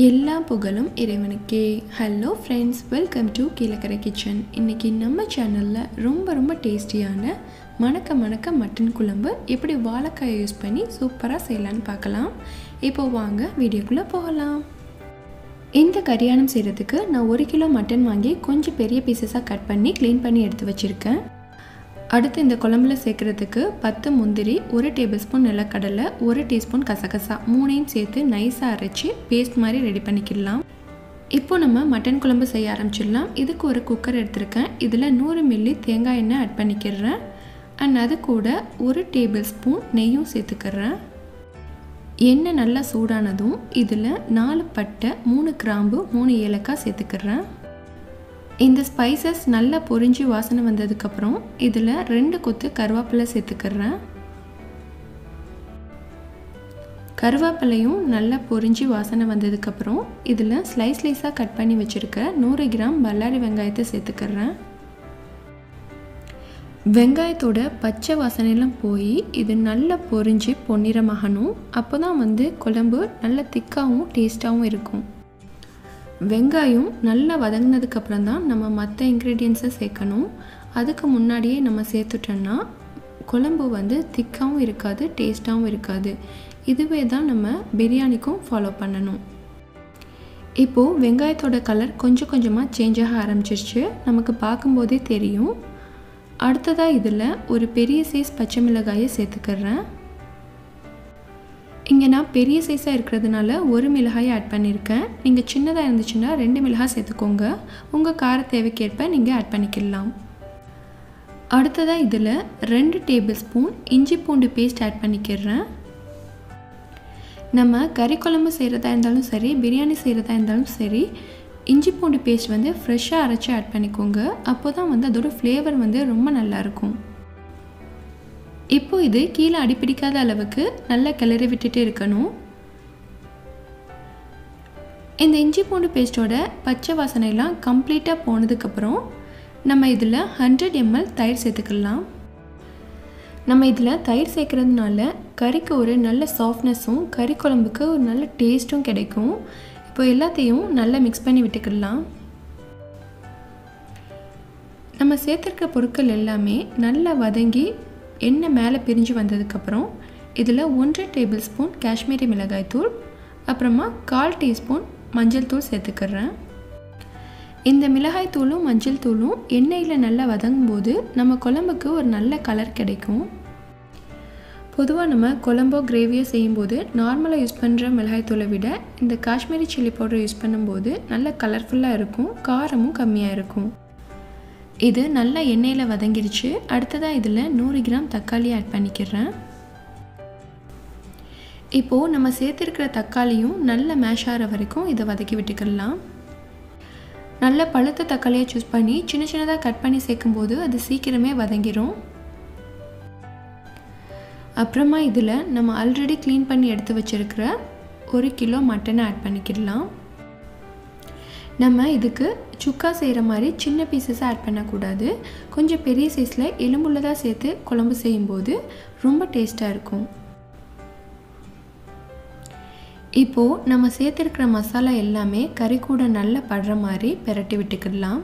எல்லா புகழும் இறைவனுக்கே. Hello friends, welcome to Kilakarai kitchen. இன்றைக்கி நம்ம சேனலில் ரொம்ப டேஸ்டியான மணக்க மட்டன் குழம்பு எப்படி வாழைக்காயை யூஸ் பண்ணி சூப்பராக செய்யலான்னு பார்க்கலாம். இப்போது வாங்க வீடியோக்குள்ளே போகலாம். இந்த கரியானம் செய்கிறதுக்கு நான் 1 கிலோ மட்டன் வாங்கி கொஞ்சம் பெரிய பீசஸாக கட் பண்ணி க்ளீன் பண்ணி எடுத்து வச்சுருக்கேன். அடுத்து இந்த குழம்புல சேர்க்குறதுக்கு 10 முந்திரி, 1 டேபிள் ஸ்பூன் நிலக்கடலை, 1 டீஸ்பூன் கசகசா, 3ஐயும் சேர்த்து நைஸாக அரைச்சி பேஸ்ட் மாதிரி ரெடி பண்ணிக்கலாம். இப்போ நம்ம மட்டன் குழம்பு செய்ய ஆரம்பிச்சிடலாம். இதுக்கு ஒரு குக்கர் எடுத்திருக்கேன். இதில் 100 மில்லி தேங்காய் எண்ணெய் ஆட் பண்ணிக்கிறேன். அண்ட் அது கூட 1 டேபிள் ஸ்பூன் நெய்யும் சேர்த்துக்கிறேன். எண்ணெய் நல்லா சூடானதும் இதில் 4 பட்டை, 3 கிராம்பு, 3 ஏலக்காய் சேர்த்துக்கிறேன். இந்த ஸ்பைசஸ் நல்லா பொரிஞ்சு வாசனை வந்ததுக்கப்புறம் இதில் 2 கொத்து கருவேப்பிலை சேர்த்துக்கிறேன். கருவேப்பிலையும் நல்லா பொரிஞ்சு வாசனை வந்ததுக்கப்புறம் இதில் ஸ்லைஸாக கட் பண்ணி வச்சுருக்க 100 கிராம் பல்லாரி வெங்காயத்தை சேர்த்துக்கிறேன். வெங்காயத்தோட பச்சை வாசனையெல்லாம் போய் இது நல்லா பொரிஞ்சு பொன்னிறமாகணும். அப்போ தான் குழம்பு நல்லா திக்காகவும் டேஸ்ட்டாகவும் இருக்கும். வெங்காயம் நல்லா வதங்கினதுக்கப்புறம் தான் நம்ம மற்ற இன்க்ரீடியன்ஸை சேர்க்கணும். அதுக்கு முன்னாடியே நம்ம சேர்த்துட்டோன்னா குழம்பு திக்காகவும் இருக்காது, டேஸ்ட்டாகவும் இருக்காது. இதுவே தான் நம்ம பிரியாணிக்கும் ஃபாலோ பண்ணணும். இப்போது வெங்காயத்தோட கலர் கொஞ்சமாக சேஞ்ச் ஆக ஆரம்பிச்சிருச்சு, நமக்கு பார்க்கும்போதே தெரியும். அடுத்ததாக இதில் ஒரு பெரிய சைஸ் பச்சை மிளகாயை சேர்த்துக்கிறேன். இங்கே நான் பெரிய சைஸாக இருக்கிறதுனால 1 மிளகாயை ஆட் பண்ணியிருக்கேன். நீங்கள் சின்னதாக இருந்துச்சுன்னா 2 மிளகாய் சேர்த்துக்கோங்க. உங்கள் கார தேவைக்கேற்ப நீங்கள் ஆட் பண்ணிக்கலாம். அடுத்ததாக இதில் 2 டேபிள் ஸ்பூன் இஞ்சி பூண்டு பேஸ்ட் ஆட் பண்ணிக்கிறேன். நம்ம கறி குழம்பு செய்கிறதா இருந்தாலும் சரி, பிரியாணி செய்கிறதா இருந்தாலும் சரி, இஞ்சி பூண்டு பேஸ்ட் ஃப்ரெஷ்ஷாக அரைச்சி ஆட் பண்ணிக்கோங்க. அப்போ தான் அதோட ஃப்ளேவர் ரொம்ப நல்லாயிருக்கும். இப்போ இது கீழே அடிப்பிடிக்காத அளவுக்கு நல்லா கிளறி விட்டுட்டே இருக்கணும். இந்த இஞ்சி பூண்டு பேஸ்ட்டோட பச்சை வாசனையெல்லாம் கம்ப்ளீட்டாக போனதுக்கப்புறம் நம்ம இதில் 100 ml தயிர் சேர்த்துக்கலாம். நம்ம இதில் தயிர் சேர்க்குறதுனால கறிக்கு ஒரு நல்ல சாஃப்ட்னஸும் கறி குழம்புக்கு ஒரு நல்ல டேஸ்ட்டும் கிடைக்கும். இப்போ எல்லாத்தையும் நல்லா மிக்ஸ் பண்ணி விட்டுக்கலாம். நம்ம சேர்த்துருக்க பொருட்கள் எல்லாமே நல்லா வதங்கி எண்ணெய் மேலே பிரிஞ்சு வந்ததுக்கப்புறம் இதில் 1 டேபிள் ஸ்பூன் காஷ்மீரி மிளகாய் தூள், அப்புறமா 1/4 டீஸ்பூன் மஞ்சள் தூள் சேர்த்துக்கிறேன். இந்த மிளகாய் தூளும் மஞ்சள் தூளும் எண்ணெயில் நல்லா வதங்கும்போது நம்ம குழம்புக்கு ஒரு நல்ல கலர் கிடைக்கும். பொதுவாக நம்ம குழம்போ கிரேவியோ செய்யும்போது நார்மலாக யூஸ் பண்ணுற மிளகாய் தூளை விட இந்த காஷ்மீரி சில்லி பவுடர் யூஸ் பண்ணும்போது நல்ல கலர்ஃபுல்லாக இருக்கும், காரமும் கம்மியாக இருக்கும். இது நல்லா எண்ணெயில் வதங்கிடுச்சு. அடுத்ததாக இதில் 100 கிராம் தக்காளி ஆட் பண்ணிக்கிறேன். இப்போது நம்ம சேர்த்துருக்கிற தக்காளியும் நல்ல மேஷ் ஆகிற வரைக்கும் இதை வதக்கி விட்டுக்கலாம். நல்ல பழுத்த தக்காளியை சூஸ் பண்ணி சின்னதாக கட் பண்ணி சேர்க்கும்போது அது சீக்கிரமே வதங்கிடும். அப்புறமா இதில் நம்ம ஆல்ரெடி க்ளீன் பண்ணி எடுத்து வச்சுருக்கிற 1 கிலோ மட்டனை ஆட் பண்ணிக்கிடலாம். நம்ம இதுக்கு சுக்கா செய்கிற மாதிரி சின்ன பீசஸாக ஆட் பண்ணக்கூடாது. கொஞ்சம் பெரிய சைஸில் எலும்புள்ளதாக சேர்த்து குழம்பு செய்யும்போது ரொம்ப டேஸ்ட்டாக இருக்கும். இப்போது நம்ம சேர்த்துருக்கிற மசாலா எல்லாமே கறி கூட நல்லா படுற மாதிரி பெரட்டி விட்டுக்கிடலாம்.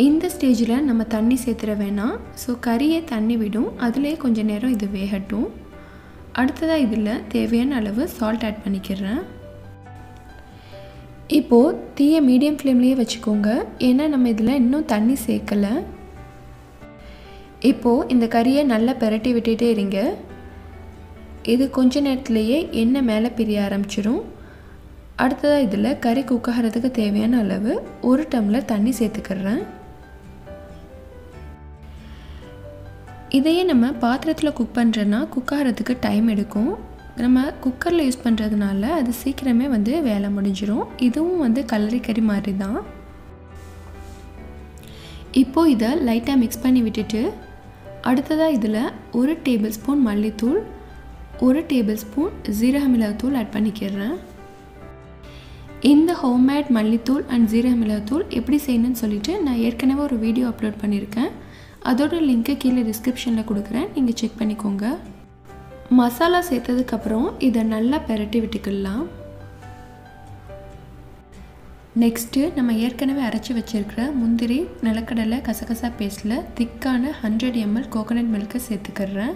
இந்த ஸ்டேஜில் நம்ம தண்ணி சேர்த்துற வேணாம். ஸோ கறியே தண்ணி விடும், அதிலே கொஞ்சம் நேரம் இது வேகட்டும். அடுத்ததாக இதில் தேவையான அளவு சால்ட் ஆட் பண்ணிக்கிறேன். இப்போது தீயை மீடியம் ஃப்ளேம்லேயே வச்சுக்கோங்க, ஏன்னா நம்ம இதில் இன்னும் தண்ணி சேர்க்கலை. இப்போது இந்த கறியை நல்லா பெரட்டி விட்டுட்டே இருங்க. இது கொஞ்ச நேரத்துலேயே எண்ணெய் மேலே பிரிய ஆரம்பிச்சிடும். அடுத்ததாக இதில் கறி குக் ஆகிறதுக்கு தேவையான அளவு 1 டம்ளர் தண்ணி சேர்த்துக்கிறேன். இதையே நம்ம பாத்திரத்தில் குக் பண்ணுறோன்னா குக் ஆகிறதுக்கு டைம் எடுக்கும். நம்ம குக்கரில் யூஸ் பண்ணுறதுனால அது சீக்கிரமே வேலை முடிஞ்சிடும். இதுவும் கலரி கறி மாதிரி தான். இப்போது இதை லைட்டாக மிக்ஸ் பண்ணி விட்டுட்டு அடுத்ததாக இதில் 1 டேபிள் ஸ்பூன் மல்லித்தூள், 1 டேபிள் ஸ்பூன் ஜீரக மிளகாத்தூள் ஆட் பண்ணிக்கிறேன். இந்த ஹோம்மேட் மல்லித்தூள் அண்ட் ஜீரக மிளகாத்தூள் எப்படி செய்யணும்னு சொல்லிட்டு நான் ஏற்கனவே ஒரு வீடியோ அப்லோட் பண்ணியிருக்கேன். அதோட லிங்க்கை கீழே டிஸ்கிரிப்ஷனில் கொடுக்குறேன், நீங்கள் செக் பண்ணிக்கோங்க. மசாலா சேர்த்ததுக்கப்புறம் இதை நல்லா பெரட்டி விட்டுக்கலாம். நெக்ஸ்ட்டு நம்ம ஏற்கனவே அரைச்சி வச்சுருக்கிற முந்திரி நிலக்கடலை கசகசா பேஸ்ட்டில் திக்கான 100 ml கோகோனட் மில்க்கை சேர்த்துக்கிறேன்.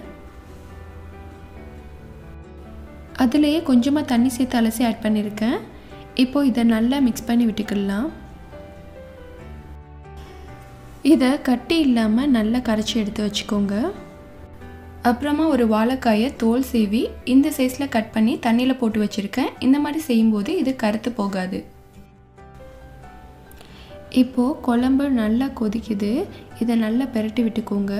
அதுலேயே கொஞ்சமாக தண்ணி சேர்த்து அலசி ஆட் பண்ணியிருக்கேன். இப்போது இதை நல்லா மிக்ஸ் பண்ணி விட்டுக்கலாம். இதை கட்டி இல்லாமல் நல்லா கரைச்சி எடுத்து வச்சுக்கோங்க. அப்புறமா ஒரு வாழைக்காயை தோல் சீவி இந்த சைஸில் கட் பண்ணி தண்ணியில் போட்டு வச்சுருக்கேன். இந்த மாதிரி செய்யும்போது இது கருத்து போகாது. இப்போது குழம்பு நல்லா கொதிக்குது. இதை நல்லா பெரட்டி விட்டுக்கோங்க.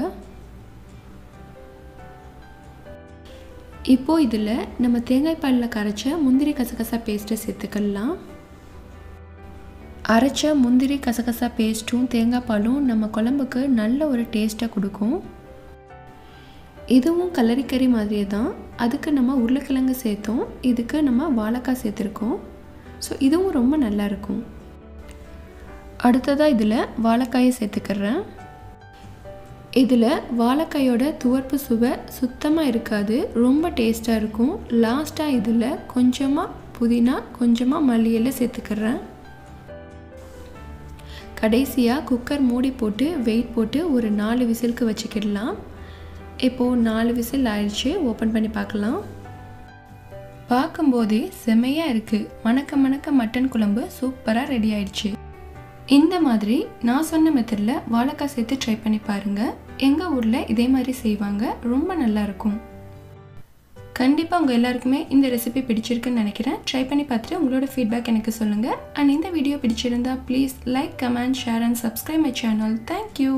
இப்போது இதில் நம்ம தேங்காய் பாலில் கரைச்ச முந்திரி கசகசா பேஸ்ட்டை சேர்த்துக்கலாம். அரைச்ச முந்திரி கசகசா பேஸ்ட்டும் தேங்காய் பாலும் நம்ம குழம்புக்கு நல்ல ஒரு டேஸ்ட்டை கொடுக்கும். இதுவும் கலரிக்கறி மாதிரியே தான். அதுக்கு நம்ம உருளைக்கிழங்கு சேர்த்தோம், இதுக்கு நம்ம வாழைக்காய் சேர்த்துருக்கோம். ஸோ இதுவும் ரொம்ப நல்லாயிருக்கும். அடுத்ததாக இதில் வாழைக்காயை சேர்த்துக்கிறேன். இதில் வாழைக்காயோட துவர்ப்பு சுவை சுத்தமாக இருக்காது, ரொம்ப டேஸ்ட்டாக இருக்கும். லாஸ்ட்டாக இதில் கொஞ்சமாக புதினா கொஞ்சமாக மல்லி இலை சேர்த்துக்கிறேன். கடைசியாக குக்கர் மூடி போட்டு வெயிட் போட்டு ஒரு 4 விசிலுக்கு வச்சுக்கிடலாம். இப்போது 4 விசில் ஆயிடுச்சு. ஓப்பன் பண்ணி பார்க்கலாம். பார்க்கும்போதே செமையாக இருக்குது. மணக்க மணக்க மட்டன் குழம்பு சூப்பராக ரெடி ஆயிடுச்சு. இந்த மாதிரி நான் சொன்ன மெத்தடில் வாழைக்காய் சேர்த்து ட்ரை பண்ணி பாருங்கள். எங்கள் ஊரில் இதே மாதிரி செய்வாங்க, ரொம்ப நல்லாயிருக்கும். கண்டிப்பாக உங்கள் எல்லாருக்குமே இந்த ரெசிபி பிடிச்சிருக்குன்னு நினைக்கிறேன். ட்ரை பண்ணி பார்த்துட்டு உங்களோட ஃபீட்பேக் எனக்கு சொல்லுங்கள். அண்ட் இந்த வீடியோ பிடிச்சிருந்தா please like, comment, share and subscribe my channel. Thank you.